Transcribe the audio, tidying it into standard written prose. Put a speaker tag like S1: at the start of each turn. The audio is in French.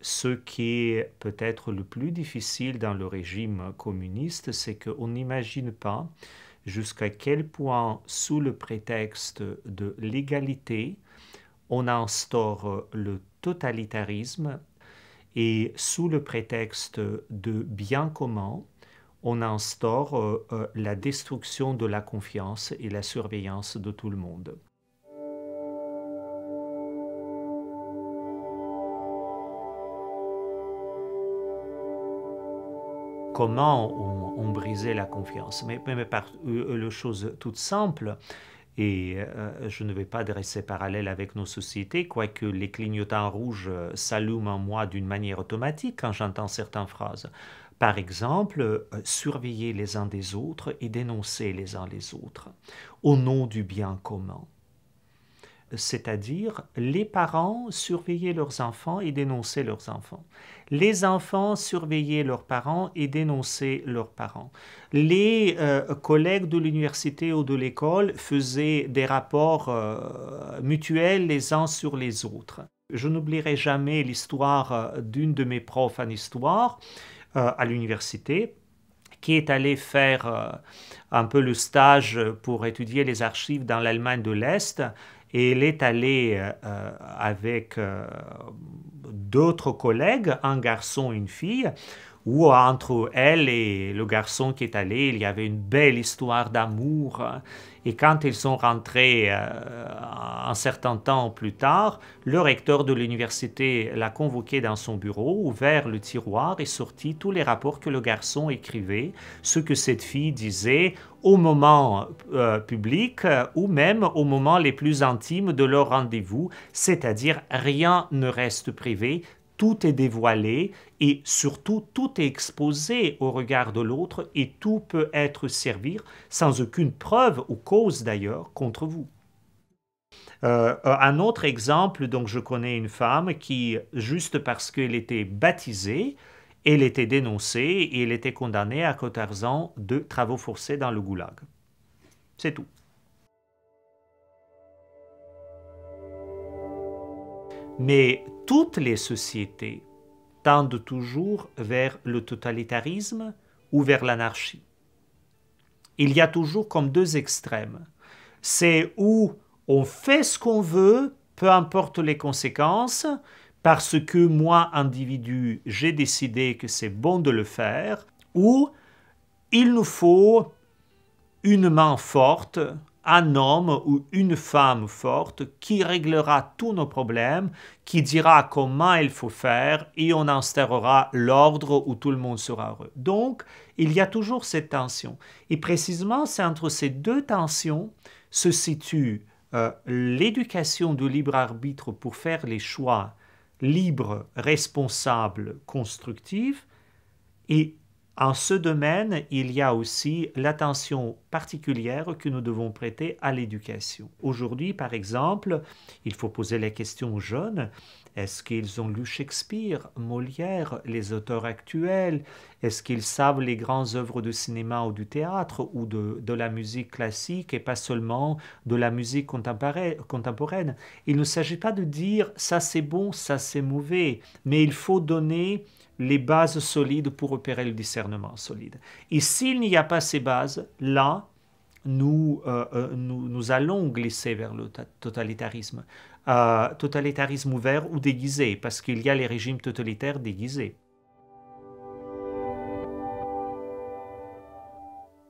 S1: Ce qui est peut-être le plus difficile dans le régime communiste, c'est qu'on n'imagine pas jusqu'à quel point, sous le prétexte de l'égalité, on instaure le totalitarisme et sous le prétexte de bien commun, on instaure la destruction de la confiance et la surveillance de tout le monde. Comment on brisait la confiance? Mais par une chose toute simple, et je ne vais pas dresser parallèle avec nos sociétés, quoique les clignotants rouges s'allument en moi d'une manière automatique quand j'entends certaines phrases. Par exemple, surveiller les uns des autres et dénoncer les uns les autres, au nom du bien commun. C'est-à-dire les parents surveillaient leurs enfants et dénonçaient leurs enfants. Les enfants surveillaient leurs parents et dénonçaient leurs parents. Les collègues de l'université ou de l'école faisaient des rapports mutuels les uns sur les autres. Je n'oublierai jamais l'histoire d'une de mes profs en histoire à l'université qui est allée faire un peu le stage pour étudier les archives dans l'Allemagne de l'Est. Et elle est allée avec d'autres collègues, un garçon et une fille, où entre elle et le garçon qui est allé, il y avait une belle histoire d'amour. Et quand ils sont rentrés un certain temps plus tard, le recteur de l'université l'a convoqué dans son bureau, ouvert le tiroir et sorti tous les rapports que le garçon écrivait, ce que cette fille disait au moment public ou même au moment les plus intimes de leur rendez-vous, c'est-à-dire rien ne reste privé, tout est dévoilé et surtout tout est exposé au regard de l'autre et tout peut être servir sans aucune preuve ou cause d'ailleurs contre vous. Un autre exemple, donc je connais une femme qui, juste parce qu'elle était baptisée, elle était dénoncée et elle était condamnée à 14 ans de travaux forcés dans le goulag. C'est tout. Mais toutes les sociétés tendent toujours vers le totalitarisme ou vers l'anarchie. Il y a toujours comme deux extrêmes. C'est où on fait ce qu'on veut, peu importe les conséquences, parce que moi, individu, j'ai décidé que c'est bon de le faire, ou il nous faut une main forte, un homme ou une femme forte qui réglera tous nos problèmes, qui dira comment il faut faire et on instaurera l'ordre où tout le monde sera heureux. Donc, il y a toujours cette tension. Et précisément, c'est entre ces deux tensions se situe l'éducation du libre arbitre pour faire les choix libres, responsables, constructifs et en ce domaine, il y a aussi l'attention particulière que nous devons prêter à l'éducation. Aujourd'hui, par exemple, il faut poser la question aux jeunes, est-ce qu'ils ont lu Shakespeare, Molière, les auteurs actuels? Est-ce qu'ils savent les grandes œuvres de cinéma ou du théâtre ou de la musique classique et pas seulement de la musique contemporaine? Il ne s'agit pas de dire ça c'est bon, ça c'est mauvais, mais il faut donner les bases solides pour opérer le discernement solide. Et s'il n'y a pas ces bases, là, nous allons glisser vers le totalitarisme. Totalitarisme ouvert ou déguisé, parce qu'il y a les régimes totalitaires déguisés.